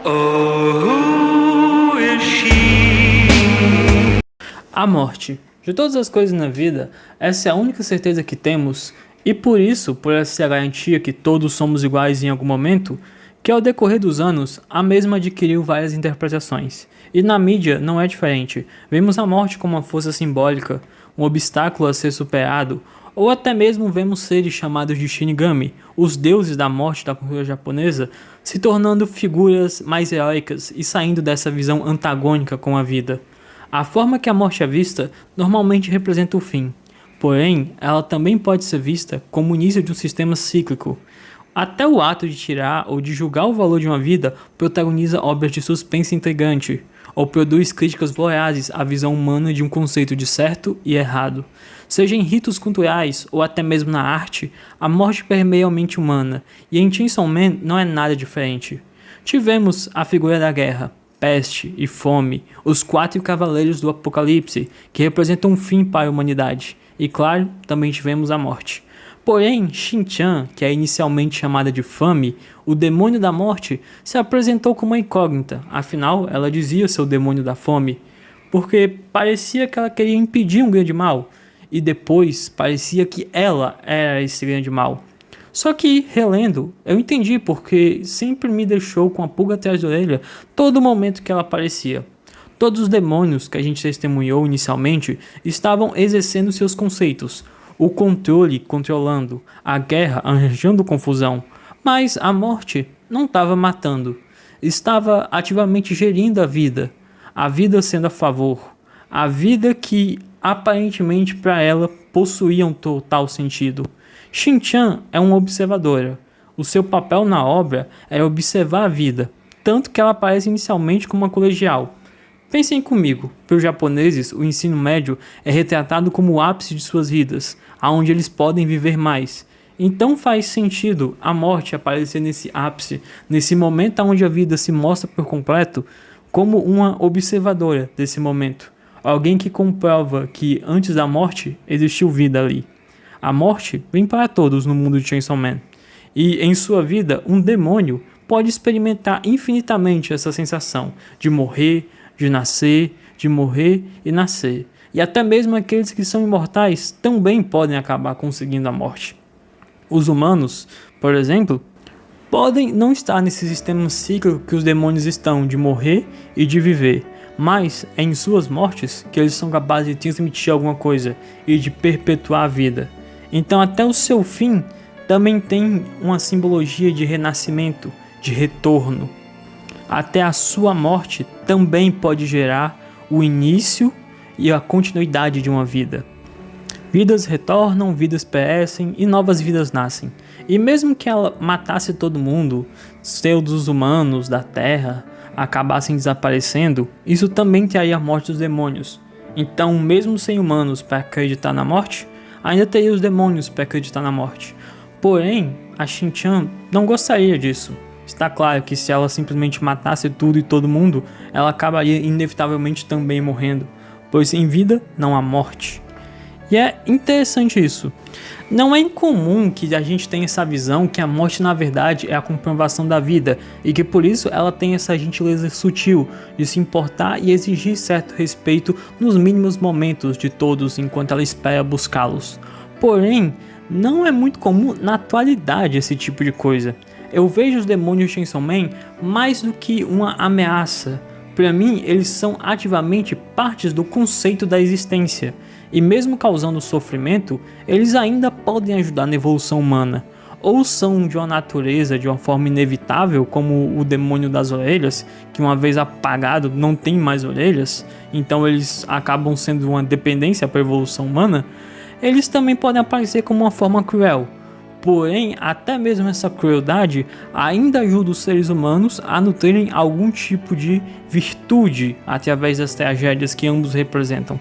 Oh, who is she? A morte. De todas as coisas na vida, essa é a única certeza que temos, e por isso, por essa ser a garantia que todos somos iguais em algum momento, que ao decorrer dos anos, a mesma adquiriu várias interpretações. E na mídia não é diferente. Vemos a morte como uma força simbólica, um obstáculo a ser superado, ou até mesmo vemos seres chamados de Shinigami, os deuses da morte da cultura japonesa, se tornando figuras mais heróicas e saindo dessa visão antagônica com a vida. A forma que a morte é vista normalmente representa o fim, porém, ela também pode ser vista como o início de um sistema cíclico. Até o ato de tirar ou de julgar o valor de uma vida protagoniza obras de suspense intrigante, ou produz críticas vorazes à visão humana de um conceito de certo e errado. Seja em ritos culturais ou até mesmo na arte, a morte permeia a mente humana, e em Chainsaw Man não é nada diferente. Tivemos a figura da guerra, peste e fome, os 4 cavaleiros do apocalipse, que representam um fim para a humanidade, e claro, também tivemos a morte. Porém, Shin-chan, que é inicialmente chamada de Fami, o demônio da morte, se apresentou como uma incógnita, afinal ela dizia ser o demônio da fome, porque parecia que ela queria impedir um grande mal, e depois parecia que ela era esse grande mal. Só que, relendo, eu entendi porque sempre me deixou com a pulga atrás da orelha todo momento que ela aparecia. Todos os demônios que a gente testemunhou inicialmente estavam exercendo seus conceitos, o controle controlando, a guerra arranjando confusão, mas a morte não estava matando, estava ativamente gerindo a vida sendo a favor, a vida que aparentemente para ela possuía um total sentido. Shin-chan é uma observadora. O seu papel na obra é observar a vida, tanto que ela aparece inicialmente como uma colegial. Pensem comigo, para os japoneses o ensino médio é retratado como o ápice de suas vidas, aonde eles podem viver mais. Então faz sentido a morte aparecer nesse ápice, nesse momento onde a vida se mostra por completo, como uma observadora desse momento. Alguém que comprova que antes da morte existiu vida ali. A morte vem para todos no mundo de Chainsaw Man. E em sua vida, um demônio pode experimentar infinitamente essa sensação de morrer, de nascer, de morrer e nascer. E até mesmo aqueles que são imortais também podem acabar conseguindo a morte. Os humanos, por exemplo, podem não estar nesse sistema cíclico que os demônios estão, de morrer e de viver. Mas é em suas mortes que eles são capazes de transmitir alguma coisa e de perpetuar a vida. Então até o seu fim também tem uma simbologia de renascimento, de retorno. Até a sua morte também pode gerar o início e a continuidade de uma vida. Vidas retornam, vidas perecem e novas vidas nascem. E mesmo que ela matasse todo mundo, todos os humanos da Terra acabassem desaparecendo, isso também traria a morte dos demônios. Então, mesmo sem humanos para acreditar na morte, ainda teria os demônios para acreditar na morte. Porém, a Shin-chan não gostaria disso. Está claro que se ela simplesmente matasse tudo e todo mundo, ela acabaria inevitavelmente também morrendo, pois em vida não há morte. E é interessante isso. Não é incomum que a gente tenha essa visão que a morte na verdade é a comprovação da vida e que por isso ela tem essa gentileza sutil de se importar e exigir certo respeito nos mínimos momentos de todos enquanto ela espera buscá-los. Porém, não é muito comum na atualidade esse tipo de coisa. Eu vejo os demônios de Chainsaw Man mais do que uma ameaça. Para mim, eles são ativamente partes do conceito da existência. E mesmo causando sofrimento, eles ainda podem ajudar na evolução humana. Ou são de uma natureza, de uma forma inevitável, como o demônio das orelhas, que uma vez apagado não tem mais orelhas, então eles acabam sendo uma dependência para a evolução humana. Eles também podem aparecer como uma forma cruel. Porém, até mesmo essa crueldade ainda ajuda os seres humanos a nutrirem algum tipo de virtude através das tragédias que ambos representam.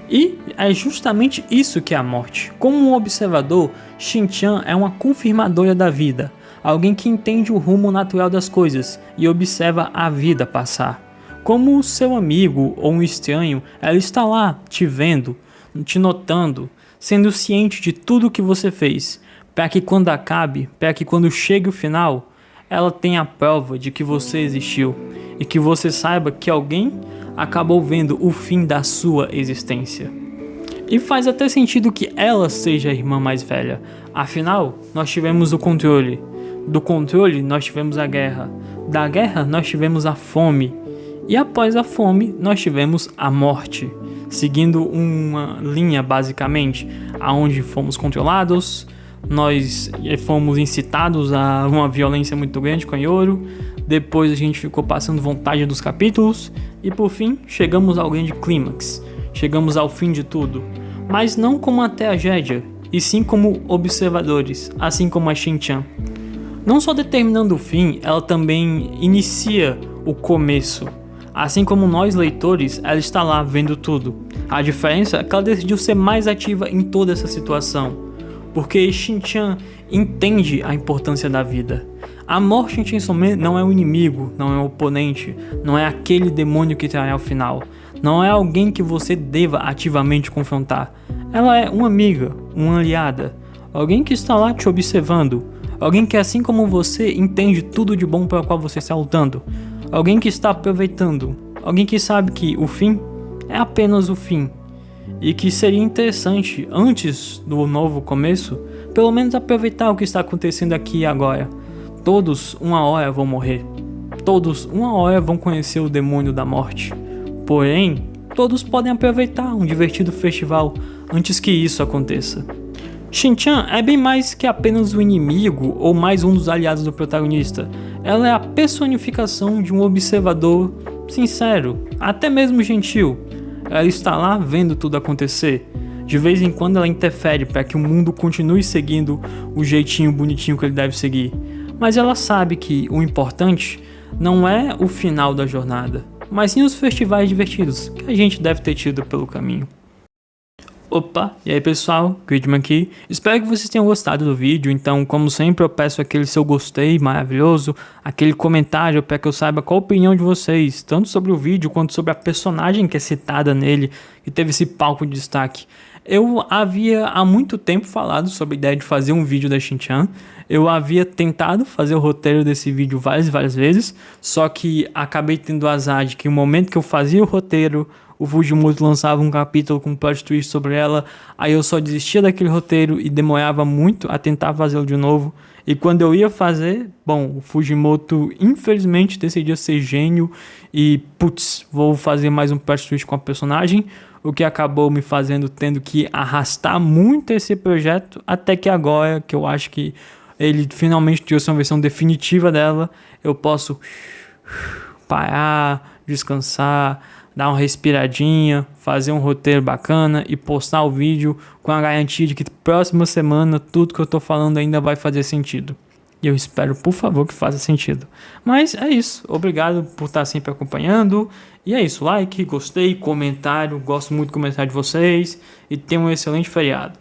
E é justamente isso que é a morte. Como um observador, Shin-chan é uma confirmadora da vida, alguém que entende o rumo natural das coisas e observa a vida passar. Como seu amigo ou um estranho, ela está lá te vendo, te notando, sendo ciente de tudo o que você fez, para que quando acabe, para que quando chegue o final, ela tem a prova de que você existiu e que você saiba que alguém acabou vendo o fim da sua existência. E faz até sentido que ela seja a irmã mais velha. Afinal, nós tivemos o controle. Do controle, nós tivemos a guerra. Da guerra, nós tivemos a fome. E após a fome, nós tivemos a morte. Seguindo uma linha, basicamente, aonde fomos controlados, nós fomos incitados a uma violência muito grande com a Yoru. Depois a gente ficou passando vontade dos capítulos. E por fim, chegamos ao grande clímax. Chegamos ao fim de tudo, mas não como uma tragédia, e sim como observadores, assim como a Shin-chan. Não só determinando o fim, ela também inicia o começo. Assim como nós leitores, ela está lá vendo tudo. A diferença é que ela decidiu ser mais ativa em toda essa situação, porque Shin-chan entende a importância da vida. A morte em Chainsaw Man não é um inimigo, não é um oponente, não é aquele demônio que trará ao final. Não é alguém que você deva ativamente confrontar. Ela é uma amiga, uma aliada, alguém que está lá te observando, alguém que assim como você entende tudo de bom para o qual você está lutando, alguém que está aproveitando, alguém que sabe que o fim é apenas o fim e que seria interessante, antes do novo começo, pelo menos aproveitar o que está acontecendo aqui e agora. Todos uma hora vão morrer, todos uma hora vão conhecer o demônio da morte. Porém, todos podem aproveitar um divertido festival antes que isso aconteça. Shin-chan é bem mais que apenas um inimigo ou mais um dos aliados do protagonista. Ela é a personificação de um observador sincero, até mesmo gentil. Ela está lá vendo tudo acontecer. De vez em quando ela interfere para que o mundo continue seguindo o jeitinho bonitinho que ele deve seguir. Mas ela sabe que o importante não é o final da jornada, mas sim os festivais divertidos que a gente deve ter tido pelo caminho. Opa, e aí pessoal, Gridman aqui. Espero que vocês tenham gostado do vídeo. Então, como sempre, eu peço aquele seu gostei maravilhoso, aquele comentário para que eu saiba qual a opinião de vocês, tanto sobre o vídeo quanto sobre a personagem que é citada nele, que teve esse palco de destaque. Eu havia há muito tempo falado sobre a ideia de fazer um vídeo da Shin-chan. Eu havia tentado fazer o roteiro desse vídeo várias vezes, só que acabei tendo azar de que no momento que eu fazia o roteiro, o Fujimoto lançava um capítulo com um plot twist sobre ela, aí eu só desistia daquele roteiro e demorava muito a tentar fazê-lo de novo. E quando eu ia fazer, bom, o Fujimoto infelizmente decidiu ser gênio e putz, vou fazer mais um plot twist com a personagem, o que acabou me fazendo tendo que arrastar muito esse projeto, até que agora, que eu acho que ele finalmente trouxe uma versão definitiva dela, eu posso parar, descansar, dar uma respiradinha, fazer um roteiro bacana e postar o vídeo com a garantia de que próxima semana tudo que eu tô falando ainda vai fazer sentido. E eu espero, por favor, que faça sentido. Mas é isso. Obrigado por estar sempre acompanhando. E é isso. Like, gostei, comentário. Gosto muito do comentário de vocês. E tenham um excelente feriado.